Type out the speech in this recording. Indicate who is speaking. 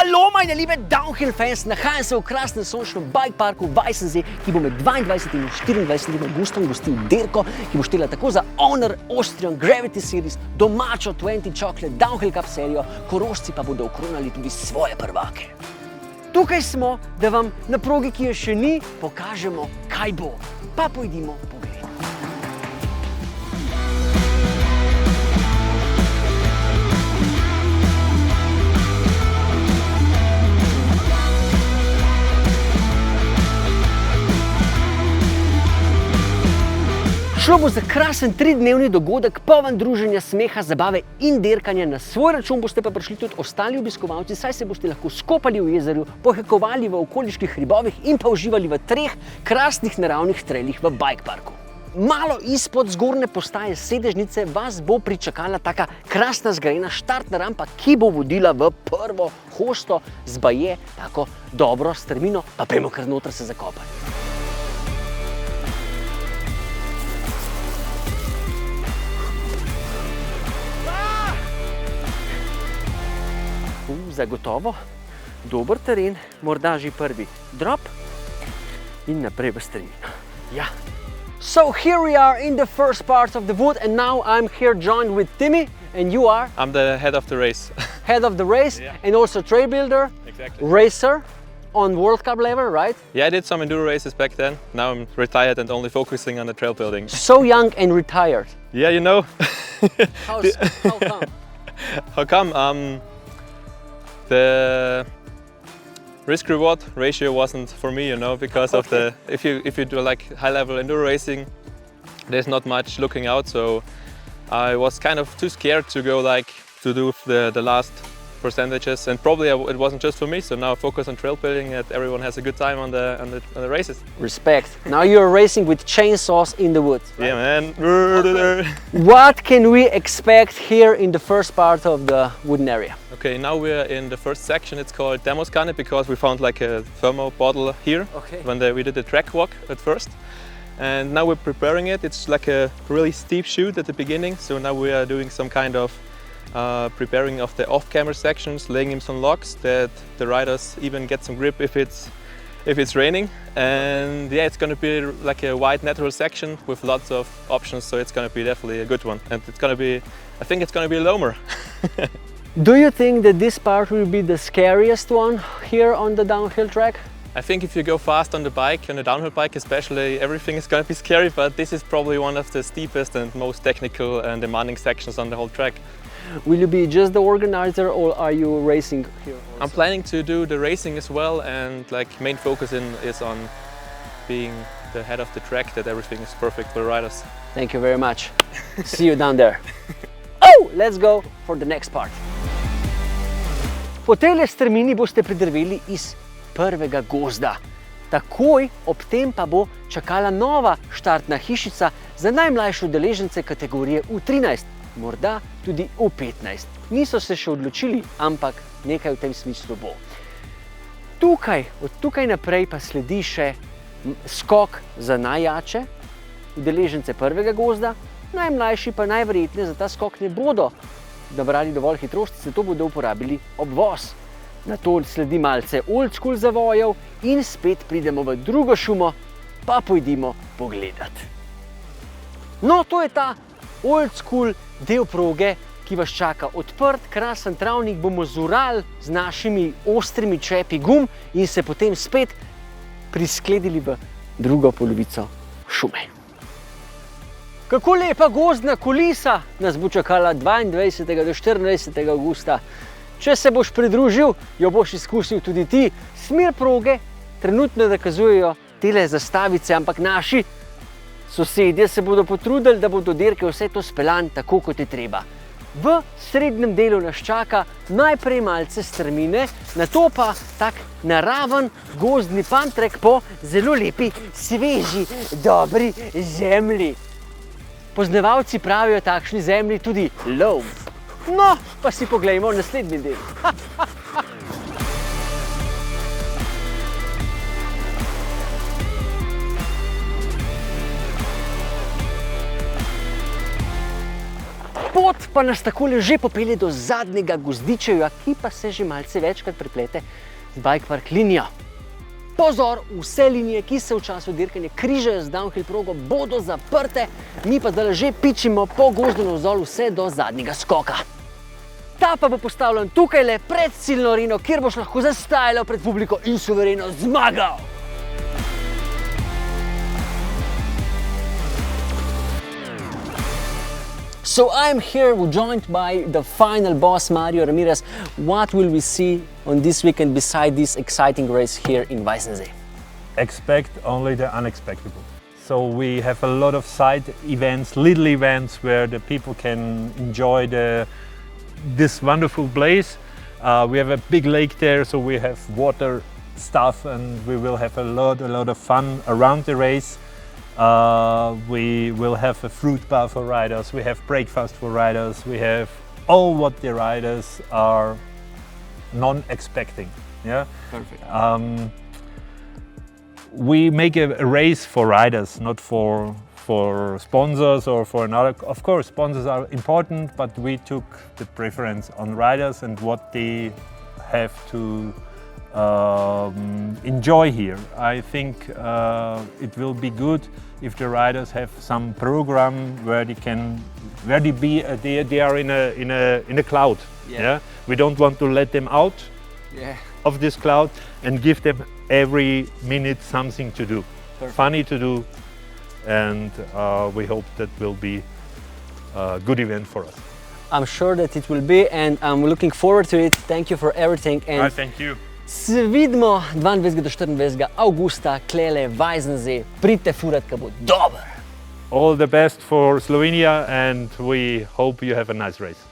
Speaker 1: Hallo, meine liebe Downhill-Fans! Nahajam se v krasnem sončnem bike parku Weißensee, ki bo med 22. in 24. augustom gostil dirko, ki bo štela tako za Honor Austrian Gravity Series, domačo 20 Chocolate Downhill Cup serijo, Korošci pa bodo okronali tudi svoje prvake. Tukaj smo, da vam na progi, ki jo še ni, pokažemo, kaj bo. Pa pojdimo pogledat. Šlo bo za krasen 3-dnevni dogodek, poln druženja, smeha, zabave in dirkanja. Na svoj račun boste pa prišli tudi ostali obiskovalci, saj se boste lahko skopali v jezeru, pohajkovali v okoliških hribovih in pa uživali v 3 krasnih naravnih trailih v bike parku. Malo izpod zgornje postaje sedežnice vas bo pričakala taka krasna zgrajena štartna rampa, ki bo vodila v prvo hosto z baje tako dobro strmino, pa prejmo kar noter se zakopati. Zagotovo dober teren, morda že prvi drop in naprej v strmino. Ja. So here we are in the first part of the wood and now I'm here joined with Timmy and you are?
Speaker 2: I'm the head of the race.
Speaker 1: Head of the race, yeah. And also trail builder,
Speaker 2: exactly.
Speaker 1: Racer on World Cup level, right?
Speaker 2: Yeah, I did some enduro races back then. Now I'm retired and only focusing on the trail building.
Speaker 1: So young and retired.
Speaker 2: Yeah, you know.
Speaker 1: How come?
Speaker 2: How come? The risk-reward ratio wasn't for me, you know, because of the if you do like high-level enduro racing, there's not much looking out. So I was kind of too scared to go like to do the last percentages, and probably it wasn't just for me. So now I focus on trail building, that everyone has a good time on the races. Respect.
Speaker 1: Now you're racing with chainsaws in the woods. Right?
Speaker 2: Yeah, man.
Speaker 1: Okay. What can we expect here in the first part of the wooden area?
Speaker 2: Okay, now we're in the first section. It's called Demoskanne because we found like a thermo bottle here when we did the track walk at first. And now we're preparing it. It's like a really steep chute at the beginning. So now we are doing some kind of preparing of the off-camera sections, laying in some locks that the riders even get some grip if it's raining. And yeah, it's going to be like a wide natural section with lots of options. So it's going to be definitely a good one. And it's going to be, I think it's going to be a loamer.
Speaker 1: Do you think that this part will be the scariest one here on the downhill track?
Speaker 2: I think if you go fast on the bike, on a downhill bike especially, everything is going to be scary, but this is probably one of the steepest and most technical and demanding sections on the whole track.
Speaker 1: Will you be just the organizer or are you racing here also?
Speaker 2: I'm planning to do the racing as well, and like main focus is on being the head of the track, that everything is perfect for the riders.
Speaker 1: Thank you very much. See you down there. Oh, let's go for the next part. Po tejle strmini boste pridrveli iz prvega gozda. Takoj ob tem pa bo čakala nova štartna hišica za najmlajše udeležence kategorije U13, morda tudi U15. Niso se še odločili, ampak nekaj v tem smislu bo. Od tukaj naprej pa sledi še skok za najjače udeležence prvega gozda, najmlajši pa najverjetneje za ta skok ne bodo nabrali dovolj hitrosti, zato bodo uporabili obvoz. Nato sledi malce old school zavojev in spet pridemo v drugo šumo, pa pojdimo pogledat. No, to je ta old school del proge, ki vas čaka. Odprt, krasen travnik bomo zurali z našimi ostrimi čepi gum in se potem spet priskledili v drugo polovico šume. Kako lepa gozdna kulisa nas bo čakala 22. do 24. augusta. Če se boš pridružil, jo boš izkusil tudi ti. Smer proge trenutno nakazujejo tele zastavice, ampak naši sosedje se bodo potrudili, da bodo dirke vse to speljali tako, kot je treba. V srednjem delu nas čaka najprej malce strmine, nato pa tak naraven gozdni pantrek po zelo lepi, sveži, dobri zemlji. Poznavalci pravijo takšni zemlji tudi lov. No, pa si poglejmo naslednji del. Pot pa nas takole že popelje do zadnjega gozdičevja, ki pa se že malce večkrat preplete z bike park linijo. Pozor, vse linije, ki se v času dirkanja križajo z downhill progo, bodo zaprte, mi pa zdaj že pičimo po gozdu navzdol vse do zadnjega skoka. Ta pa bo postavljen tukaj le pred ciljno areno, kjer boš lahko zastajal pred publiko in suvereno zmagal. So I'm here joined by the final boss, Mario Ramirez. What will we see on this weekend beside this exciting race here in Weissensee?
Speaker 3: Expect only the unexpected. So we have a lot of side events, little events where the people can enjoy this wonderful place. We have a big lake there, so we have water stuff and we will have a lot of fun around the race. We will have a fruit bar for riders, we have breakfast for riders, we have all what the riders are non-expecting. Yeah?
Speaker 1: Perfect.
Speaker 3: We make a race for riders, not for sponsors or for another. Of course, sponsors are important, but we took the preference on riders and what they have to enjoy here. I think it will be good if the riders have some program where they are in a cloud. Yeah. We don't want to let them out of this cloud and give them every minute something to do. Perfect. Funny to do, and we hope that will be a good event for us.
Speaker 1: I'm sure that it will be, and I'm looking forward to it. Thank you for everything. And
Speaker 3: thank you.
Speaker 1: Se vidimo 22. do 24. augusta, klele, Weissensee. Pridite furat, ka bo dober.
Speaker 3: All the best for Slovenia, and we hope you have a nice race.